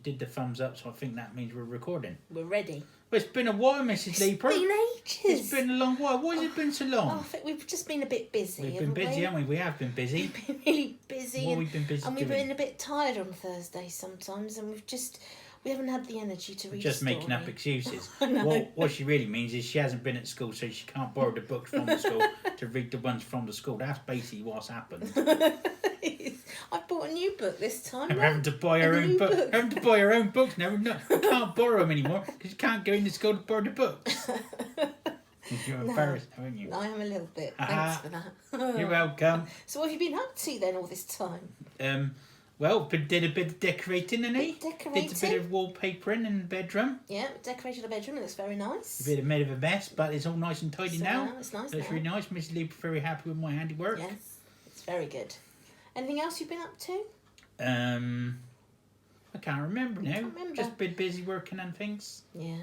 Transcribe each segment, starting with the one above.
Did the thumbs up, so I think that means we're recording. We're ready. Well, it's been a while, Mrs. Leaper. It's been ages. It's been a long while. Why has it been so long? I think we've just been a bit busy. We've been busy, haven't we? We have been busy. We've been really busy. What we've been busy and we've doing? been a bit tired on Thursday sometimes, and we haven't had the energy to read. Just a story. making up excuses. I know. What she really means is she hasn't been at school, so she can't borrow the books from the school to read the ones from the school. That's basically what's happened. I've bought a new book this time. I'm having to buy her own book. Having to buy her own books now. No, you can't borrow them anymore because you can't go into school to borrow the books. You're embarrassed, haven't you? I am a little bit. Thanks for that. You're welcome. So what have you been up to then all this time? Well, did a bit of decorating, didn't he? Decorating. Did a bit of wallpapering in the bedroom. Yeah, decorated the bedroom. It looks very nice. A bit of a mess, but it's all nice and tidy So now. It's nice. It's now. really nice. Miss Lee very happy with my handiwork. Yes, it's very good. Anything else you've been up to? I can't remember now. Can't remember. Just been busy working on things. Yeah.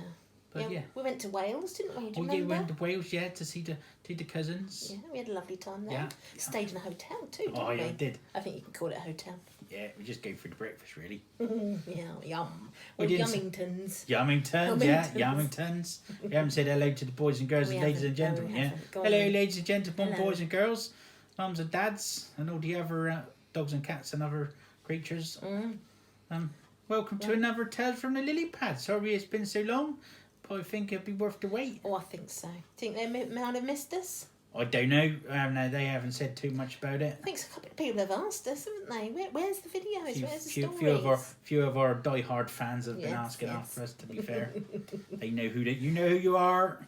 But yeah. We went to Wales, didn't we? Do you Yeah, we remember? went to Wales, yeah, to see the cousins. Yeah, we had a lovely time there. Yeah. Stayed in a hotel too, didn't Oh, we? yeah, I did. I think you can call it a hotel. Yeah, we just go for the breakfast, really. Yeah, yum. We Or didn't Yummingtons. Yummingtons, yeah, Yummingtons. We haven't said hello to the boys and girls We and ladies and haven't. No, we gentlemen, yeah. haven't. Go on Hello, then. ladies and gentlemen, Hello. boys and girls, mums and dads, and all the other dogs and cats and other creatures. Welcome to another Tales from the Lily Pad. Sorry it's been so long, but I think it'd be worth the wait. Oh, I think so. Think they might have missed us? I don't know. No, they haven't said too much about it. I think a couple of people have asked us, haven't they? Where's the videos? Where's the stories? Few of our die-hard fans have been Yes, asking yes. after us. To be fair, they know who you know who you are.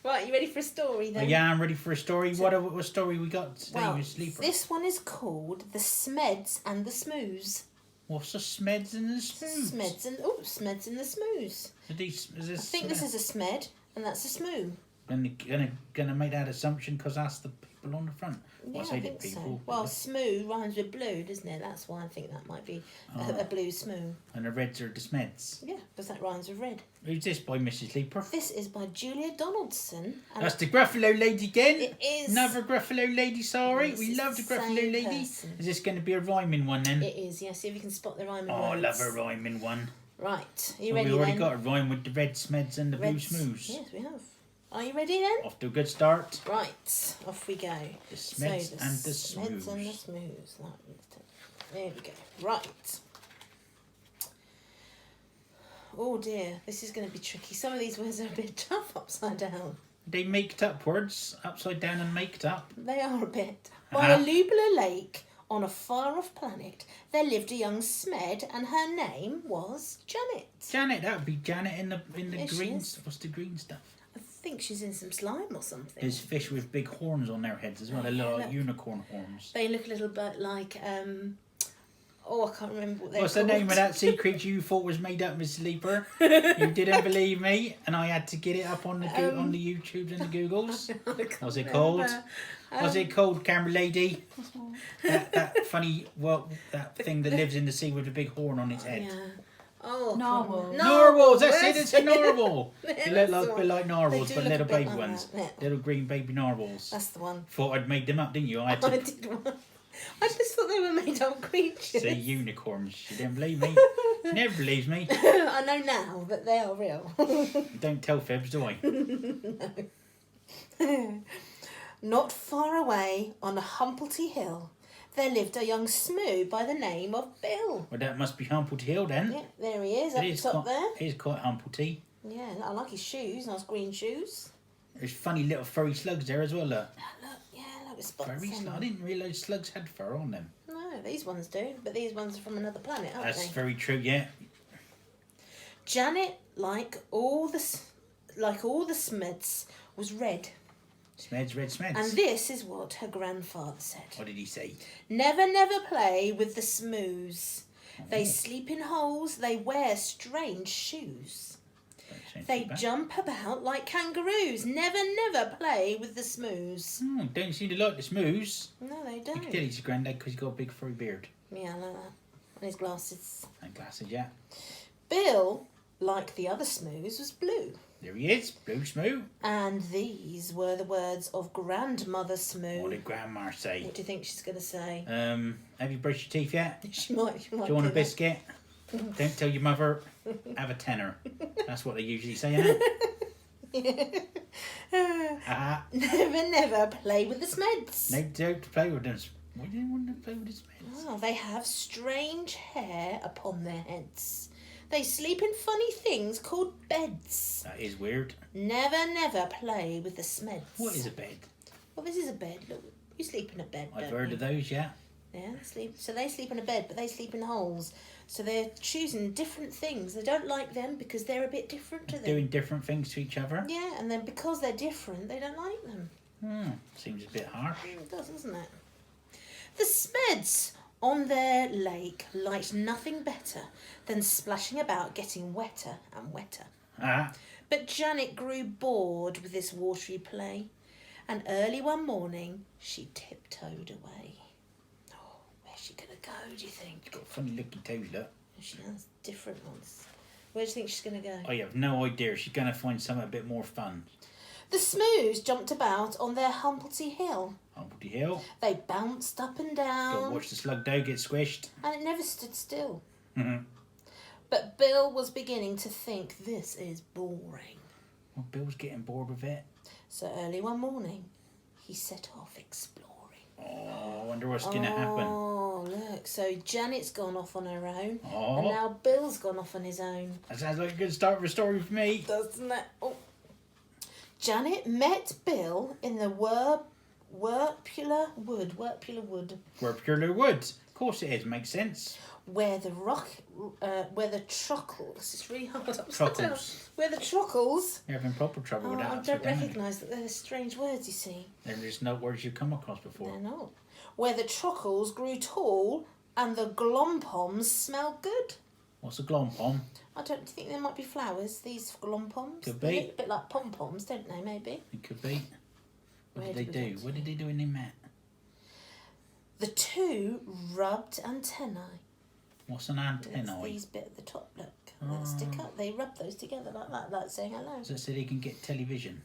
Right, you ready for a story then? Yeah, I'm ready for a story. What story we got today, Well, Miss Sleeper? this one is called The Smeds and the Smooze. What's the Smeds and the Smooths? Smeds and the Smooze. I think this is a Smed and that's a Smoo. And gonna make that assumption because that's the people on the front. Yeah, say I the think people. so. Well, Smoo rhymes with blue, doesn't it? That's why I think that might be a blue Smoo. And the Reds are the Smeds. Yeah, because that rhymes with red. Who's this by Mrs. Leaper? This is by Julia Donaldson. And That's the Gruffalo lady again. It is. Another Gruffalo lady, sorry. Yes, We it's love the the Gruffalo same lady. person. Is this going to be a rhyming one then? It is, yeah. See if you can spot the rhyming Oh, I words. love a rhyming one. Right, are you Well, ready we already then? got a rhyme with the red Smeds and the blue Reds. Smoos. Yes, we have. Are you ready then? Off to a good start. Right, off we go. The Smeds and the Smeds and the Smoos. Smooths. There we go. Right. Oh dear, this is going to be tricky. Some of these words are a bit tough upside down. They maked up words, upside down and maked up. They are a bit. By a Lubula lake on a far-off planet, there lived a young Smed, and her name was Janet. Janet, that would be Janet in the There she green. is. What's the green stuff? I think she's in some slime or something. There's fish with big horns on their heads as well. They look like look. unicorn horns. They look a little bit like, oh, I can't remember what they're What's called. the name of that sea creature you thought was made up, Miss Sleeper? You didn't believe me, and I had to get it up on the on the YouTubes and the Googles. What's it called? What's it called, camera lady? that funny, that thing that lives in the sea with a big horn on its head. Yeah. Oh, Narwhal. Narwhals, that's it, it's a narwhal. Yeah, They look that's like, the a bit like narwhals, They do but look little a bit baby like ones. that, yeah. Little green baby narwhals. That's the one. Thought I'd made them up, didn't you? I had I to did one. I just thought they were made up creatures. say unicorns. She didn't believe me. She never believes me. I know now that they are real. Don't tell fibs, do I? Not far away on a Humplety hill, there lived a young Smoo by the name of Bill. Well, that must be Humplety Hill then. Yeah, there he is, up It is top quite, there. It is quite Humplety. Yeah, I like his shoes, nice green shoes. There's funny little furry slugs there as well, look. Look at spots. Furry on slugs? I them. didn't realise slugs had fur on them. No, these ones do, but these ones are from another planet, aren't That's they? very true, yeah. Janet, like all the Smeds, was red. Smeds, red Smeds. And this is what her grandfather said. What did he say? Never, never play with the Smoos. They sleep in holes, they wear strange shoes. Don't sound They too bad. jump about like kangaroos. Never, never play with the Smoos. Don't seem to like the Smoos. No, they You can don't. tell he's a granddad because he's got a big furry beard. Yeah, I like that. And his glasses. And glasses, yeah. Bill, like the other Smoos, was blue. There he is, Blue Smoo. And these were the words of Grandmother Smoo. What did Grandma say? What do you think she's going to say? Have you brushed your teeth yet? She might. Do you want a biscuit? Don't tell your mother. Have a tenner. That's what they usually say, isn't it? Never play with the Smeds. No, don't play with them. Why do you want to play with the Smeds? Oh, they have strange hair upon their heads. They sleep in funny things called beds. That is weird. Never play with the Smeds. What is a bed? Well, this is a bed. Look, you sleep in a bed. I've don't heard you? of those, yeah. Yeah, they sleep. So they sleep in a bed, but they sleep in holes. So they're choosing different things. They don't like them because they're a bit different to them. Doing different things to each other. Yeah, and then because they're different, they don't like them. Seems a bit harsh. It does, doesn't it? The Smeds on their lake liked nothing better than splashing about, getting wetter and wetter. But Janet grew bored with this watery play, and early one morning she tiptoed away. Oh, where's she gonna go, do you think? She's got funny looking toes, look. She has different ones. Where do you think she's gonna go? I have no idea. She's going to find something a bit more fun. The Smoos jumped about on their Humplety Hill. Humplety Hill. They bounced up and Go down, watch the slug dough get squished. and it never stood still. Mhm. But Bill was beginning to think this is boring. Well, Bill's getting bored with it. So early one morning, he set off exploring. Oh, I wonder what's going to happen. Oh, look. So Janet's gone off on her own. Oh. And now Bill's gone off on his own. That sounds like a good start of a story for me. Doesn't it? Oh. Janet met Bill in the Werpular Wood. Werpular Woods. Of course it is. Makes sense. Where the truckles, it's really hard. Truckles. Where the truckles. You're having proper trouble with that. I don't upside down. recognise that they're strange words, you see. They're just not words you've come across before. They're not. Where the truckles grew tall and the glompoms smelled good. What's a glompom? I don't think there might be flowers, these glompoms. Could They be. look a bit like pom-poms, don't they, maybe? It could be. What Where did did they we do? get What did they do when they met? The two rubbed antennae. What's an That's antennae? these bit at the top, look. That stick up. They rub those together like that, like saying hello. So they can get television.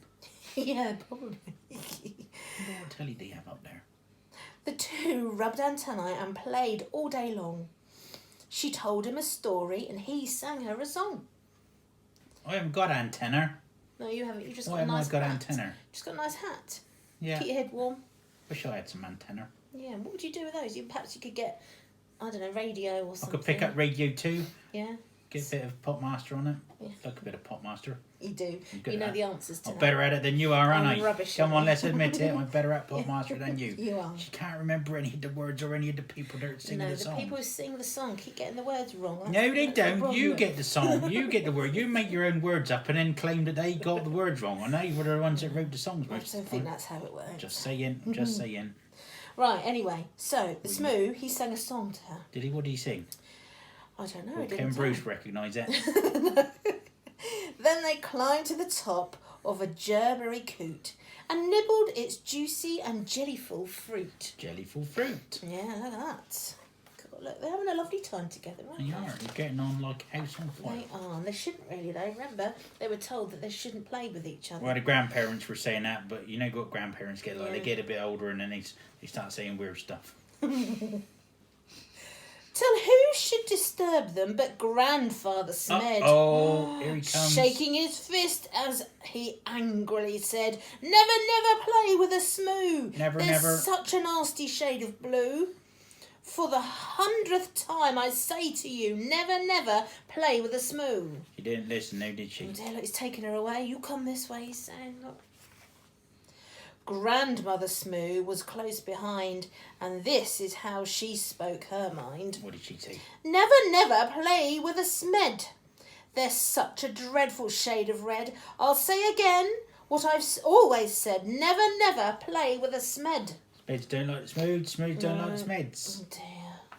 Yeah, probably. What telly do you have up there? The two rubbed antennae and played all day long. She told him a story and he sang her a song. I haven't got antenna. No, you haven't. You've just Why got a haven't nice I got hat. antenna? Just got a nice hat. Yeah. Keep your head warm. Wish I had some antenna. Yeah, what would you do with those? Perhaps you could get, I don't know, radio or I something. could pick up Radio 2, Yeah, get a bit of Popmaster on it. Yeah. Like a bit of Popmaster. you do. good You know at the answers to I'm that. better at it than you are, aren't I'm I? rubbish Come at on, it. let's admit it. I'm better at Popmaster than you. You are. She can't remember any of the words or any of the people that are singing No, the the song. people who sing the song keep getting the words wrong. No, they that's the don't. You problem. get the song. You get the word. You make your own words up and then claim that they got the words wrong. And they were the ones that wrote the songs I most don't of the think time. that's how it works. Just saying. Just saying. Right, anyway, so the Smoo, he sang a song to her. Did he? What did he sing? I don't know. Well, it Ken didn't tell Bruce me. recognised it. Then they climbed to the top of a gerberry coot and nibbled its juicy and jellyful fruit. Jellyful fruit. Yeah, look at that. God, look, they're having a lovely time together, aren't They are. You're getting on like a house on fire. They are. And they shouldn't really, though. Remember, they were told that they shouldn't play with each other. Well, the grandparents were saying that, but you know what grandparents get like? Yeah. They get a bit older and then they start saying weird stuff. Till who should disturb them but Grandfather Smed? Oh, here he comes. Shaking his fist as he angrily said, Never play with a Smoo. Never, There's never. such a nasty shade of blue. For the 100th time I say to you, never play with a Smoo. She didn't listen, no, did she? Oh dear, look, he's taking her away. You come this way, he's saying, look. Grandmother Smoo was close behind, and this is how she spoke her mind. What did she say? Never play with a Smed. They're such a dreadful shade of red. I'll say again what I've always said. Never play with a Smed. Smeds don't like the smooth, smooth don't like the smeds.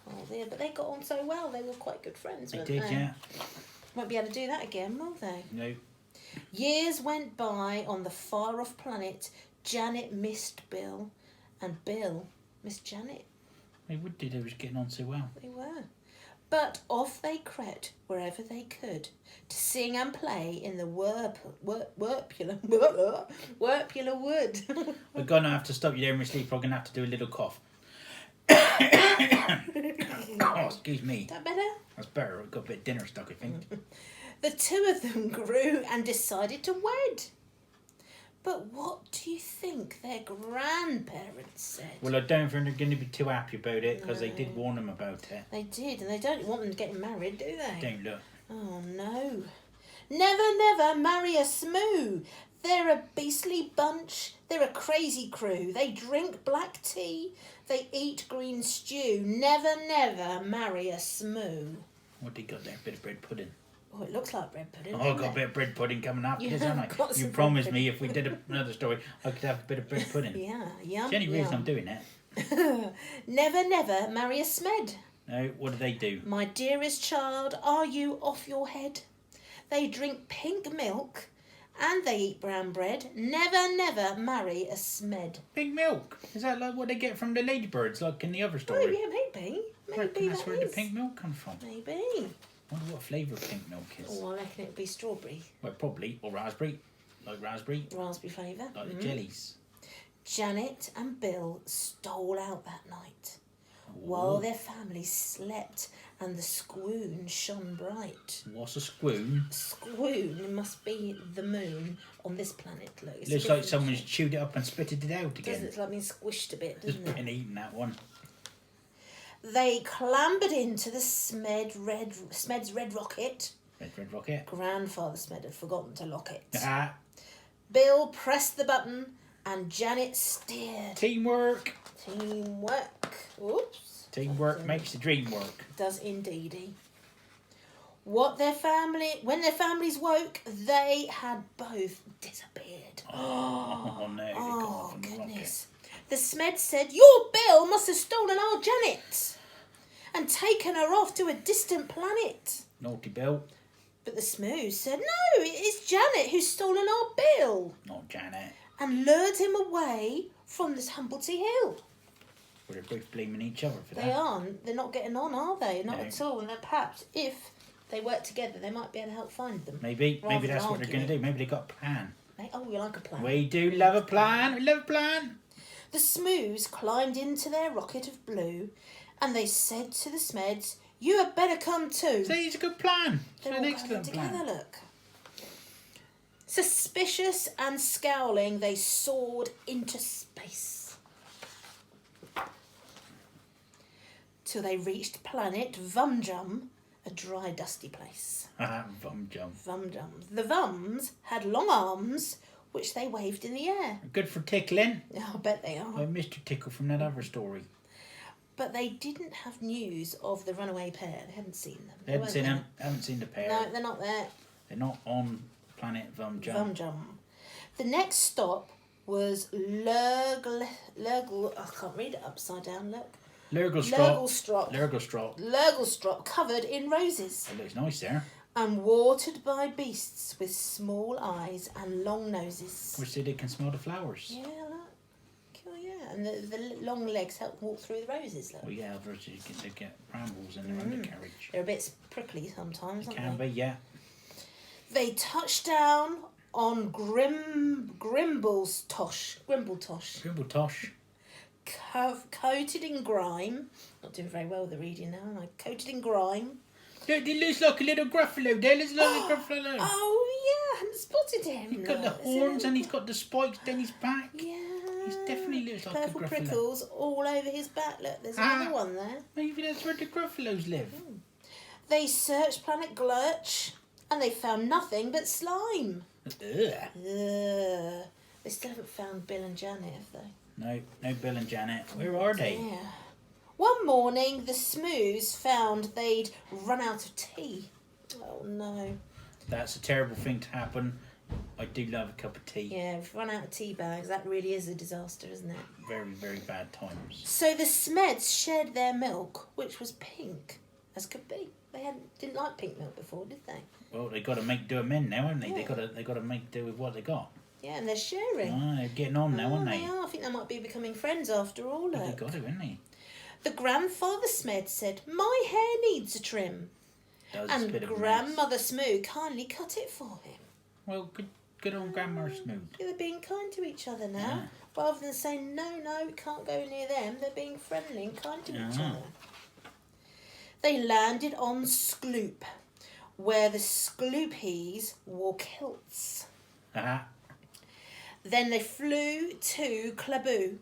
Oh dear, but they got on so well. They were quite good friends, They weren't did, they? yeah. Won't be able to do that again, will they? No. Years went by on the far-off planet. Janet missed Bill, and Bill missed Janet. They would do, they was getting on so well. They were. But off they crept wherever they could to sing and play in the Wurpula wood. We're going to have to stop you there, Miss Leaper. I'm going to have to do a little cough. Oh, excuse me. Is that better? That's better. We've got a bit of dinner stuck, I think. The two of them grew and decided to wed. But what do you think their grandparents said? Well, I don't think they're going to be too happy about it because they did warn them about it. They did, and they don't want them getting married, do they? Don't look. Oh, no. Never, never marry a smoo. They're a beastly bunch. They're a crazy crew. They drink black tea. They eat green stew. Never, never marry a smoo. What do you got there? A bit of bread pudding. Oh, it looks like bread pudding. Oh, I've got a bit of bread pudding coming up. You Yes, have haven't I? got You some promised bread me if we did another story, I could have a bit of bread pudding. Yeah, yum. It's the only reason I'm doing it. Never, never marry a smed. No, what do they do? My dearest child, are you off your head? They drink pink milk and they eat brown bread. Never, never marry a smed. Pink milk. Is that like what they get from the ladybirds, like in the other story? Oh, yeah, maybe. I reckon that's that where the is. pink milk comes from. Maybe. I wonder what flavour pink milk is. Oh, I reckon it'd be strawberry. Well, probably. Or raspberry. Like raspberry. Raspberry flavour. Like the jellies. Janet and Bill stole out that night while their families slept and the squoon shone bright. What's a squoon? Squoon must be the moon on this planet. Look, it's Looks like someone's chewed it up and spitted it out again. Doesn't it? It's like being squished a bit, Just doesn't it? been eating that one. They clambered into the Smed's red rocket. Red rocket. Grandfather Smed had forgotten to lock it. Ah, Bill pressed the button and Janet steered. teamwork. Teamwork. Oops. Teamwork makes the dream work. Does indeedy. When their families woke, they had both disappeared. Oh no, they got Oh, off on the goodness. The Smed said, your Bill must have stolen our Janet and taken her off to a distant planet. rocket. Naughty Bill. But the Smooth said, no, it's Janet who's stolen our Bill Not Janet. and lured him away from this Humblety Hill. Well, they're both blaming each other for that. They aren't. They're not getting on, are they? Not No. at all. And perhaps if they work together, they might be able to help find them. Maybe Rather that's than what they're going to do. Maybe they got a plan. Oh, we like a plan. We do love a plan. We love a plan. The Smooths climbed into their rocket of blue and they said to the Smeds, you had better come too. See, it's a good plan. It's They're an all going excellent together, plan. look. Suspicious and scowling, they soared into space. Till they reached planet Vumjum, a dry, dusty place. Vum jump. Vumjum. The Vums had long arms, which they waved in the air. Good for tickling. I bet they are. Like Mr. Tickle from that other story. But they didn't have news of the runaway pair. They hadn't seen them. They haven't weren't seen there. them. Haven't seen the pair. No, they're not there. They're not on planet Vum jump. Vumjum. The next stop was Lurgle. I can't read it upside down. Look. Lurgelstrop. Lurgelstrop. Lurgelstrop. Lurgelstrop, covered in roses It looks nice there. and watered by beasts with small eyes and long noses. Wish they can smell the flowers. Yeah, look. Cool, yeah. And the long legs help walk through the roses. Look. Well, yeah, otherwise they get brambles in their undercarriage. They're a bit prickly sometimes, aren't Can they? be, yeah. They touched down on Grimbletosh. Grimbletosh. Coated in grime. Not doing very well with the reading now, am I? Coated in grime. Look, it looks like a little Gruffalo there. Looks like a Gruffalo. Oh, yeah, I hadn't spotted him. He's got the Look, there's a horns little- and he's got the spikes down his back. Yeah. He definitely looks like a Purple Gruffalo. prickles all over his back. Look, there's another one there. Maybe that's where the Gruffalos live. They searched Planet Glurch and they found nothing but slime. Ugh. Ugh. They still haven't found Bill and Janet, have they? No Bill and Janet. Where are they? Yeah. One morning, the Smooths found they'd run out of tea. Oh, no. That's a terrible thing to happen. I do love a cup of tea. Yeah, we've run out of tea bags. That really is a disaster, isn't it? Very, very bad times. So the Smeds shared their milk, which was pink, as could be. They didn't like pink milk before, did they? Well, they got to make do amend now, haven't they? Yeah. They got to make do with what they got. Yeah, and they're sharing. Ah, they're getting on now, aren't They they? are. I think they might be becoming friends after all. They Look. got to, haven't they? The grandfather Smed said, "My hair needs a trim." And Grandmother Smoo kindly cut it for him. Well, good old Grandma Smoo. They're being kind to each other now. Yeah. Rather than saying, no, can't go near them, they're being friendly and kind to each other. They landed on Skloop, where the Skloopies wore kilts. Then they flew to Claboo,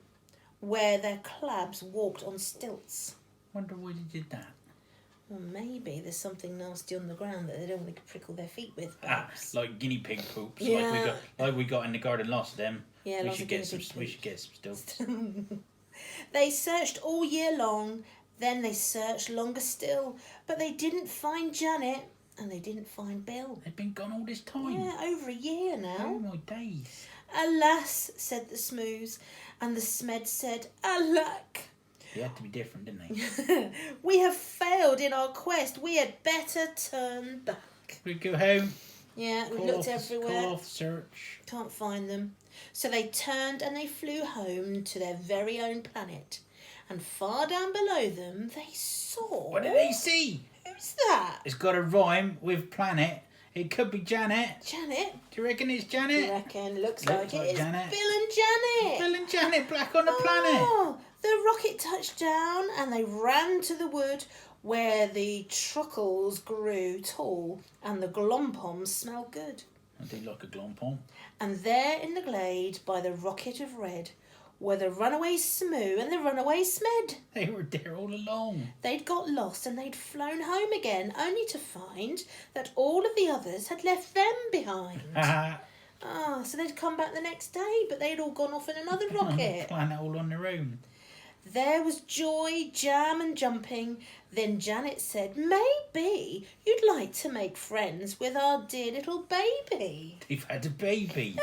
where their Clabs walked on stilts. Wonder why they did that. Well, maybe there's something nasty on the ground that they don't want to prickle their feet with, perhaps. Like guinea pig poops, yeah. like we got in the garden, lost them. Yeah, we should get some still. They searched all year long, then they searched longer still, but they didn't find Janet and they didn't find Bill. They'd been gone all this time. Yeah, over a year now. Oh my days. Alas, said the Smoos, and the Smed said, alack. They had to be different, didn't they? We have failed in our quest. We had better turn back. We go home. Yeah, we looked everywhere. Call off search. Can't find them. So they turned and they flew home to their very own planet. And far down below them, they saw... What did they see? Who's that? It's got a rhyme with planet. It could be Janet. Janet? Do you reckon it's Janet? Do you reckon? Looks like it is Janet. Bill and Janet. Bill and Janet back on the planet. The rocket touched down and they ran to the wood where the truckles grew tall and the glompoms smelled good. I do like a glompom. And there in the glade by the rocket of red were the runaway Smoo and the runaway Smed. They were there all along. They'd got lost and they'd flown home again, only to find that all of the others had left them behind. So they'd come back the next day, but they'd all gone off in another rocket. Planet all on their own. There was joy, jam and jumping. Then Janet said, maybe you'd like to make friends with our dear little baby. They've had a baby. A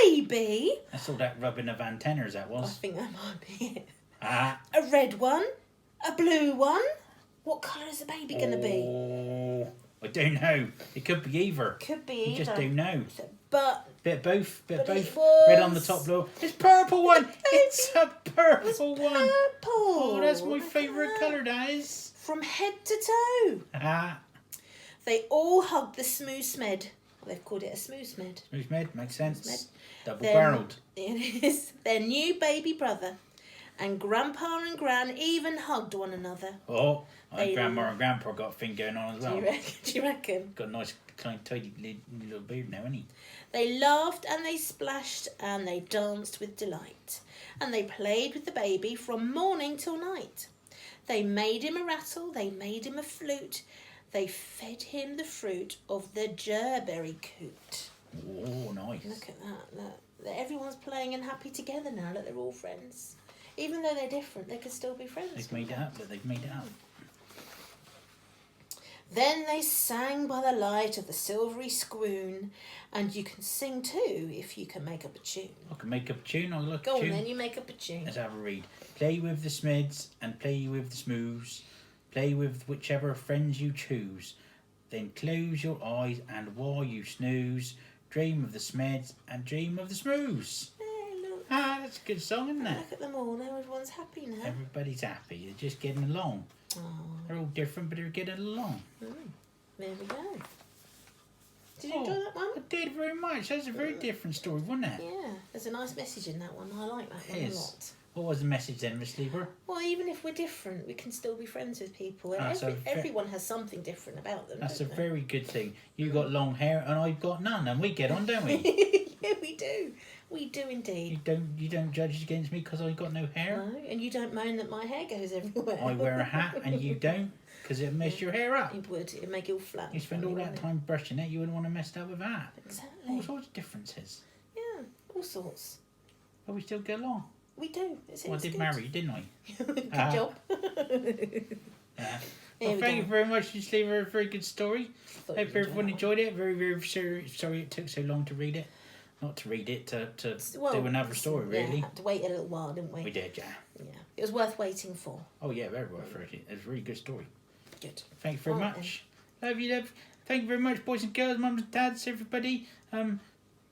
baby? That's all that rubbing of antennas that was. I think that might be it. A red one? A blue one? What colour is the baby going to be? Oh, I don't know. It could be either. Could be either. You just don't know. But... Bit of both. But both. Red on the top, blue. It's purple one. It's a purple one. Purple. Oh, that's my favourite colour, that is. From head to toe. They all hugged the Smoo Smed. Well, they've called it a Smoo Smed. Smoo Smed, makes sense. Smed. Double-barrelled. It is their new baby brother. And Grandpa and Gran even hugged one another. Oh, Grandma and Grandpa got a thing going on as well. Do you reckon? Got a nice, tidy little beard now, hasn't he? They laughed and they splashed and they danced with delight. And they played with the baby from morning till night. They made him a rattle, they made him a flute. They fed him the fruit of the gerberry coot. Oh, nice. Look at that, look. Everyone's playing and happy together now. Look, they're all friends. Even though they're different, they could still be friends. They've made it up, but they've made it up. Then they sang by the light of the silvery squoon, and you can sing too if you can make up a tune. I can make up a tune. I'll look Go a tune. on then, you make up a tune. Let's have a read. Play with the Smeds and play with the Smoos. Play with whichever friends you choose. Then close your eyes and while you snooze, dream of the Smeds and dream of the Smoos. Hey, look. That's a good song, isn't it? Look at them all. Now everyone's happy now. Everybody's happy. They're just getting along. Oh. They're all different, but they're getting along. There we go. Did you enjoy that one? I did very much. That's a very different story, wasn't it? Yeah, there's a nice message in that one. I like that one a lot. What was the message then, Miss Lieber? Well, even if we're different, we can still be friends with people. Everyone has something different about them. That's a very good thing. You got long hair and I've got none, and we get on, don't we? Yeah, we do. We do indeed. You don't judge against me because I've got no hair? No, and you don't moan that my hair goes everywhere. I wear a hat and you don't because it'd mess your hair up. It would. It'd make it all flat. You spend all that time brushing it, you wouldn't want to mess it up with that. Exactly. All sorts of differences. Yeah, all sorts. But we still get along. We do. I did marry you, didn't I? Good job. Well, thank you very much, Miss Lieber. A very good story. Hope everyone enjoyed it. Very, very sorry it took so long to read it. Not to read it, to do another story, really. Yeah, had to wait a little while, didn't we? We did, yeah. Yeah. It was worth waiting for. Oh, yeah, very worth it. It was a really good story. Good. Thank you very much. Love you, love. Thank you very much, boys and girls, mums and dads, everybody.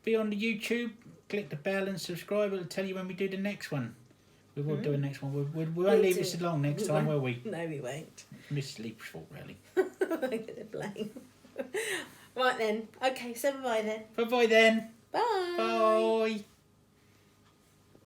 Be on the YouTube, click the bell and subscribe. It'll tell you when we do the next one. We will do a next one. We won't leave this alone next time, will we? No, we won't. Miss Sleep's fault, really. I'm going to blame. Right then. Okay, so bye then. Bye-bye then. Bye. Bye.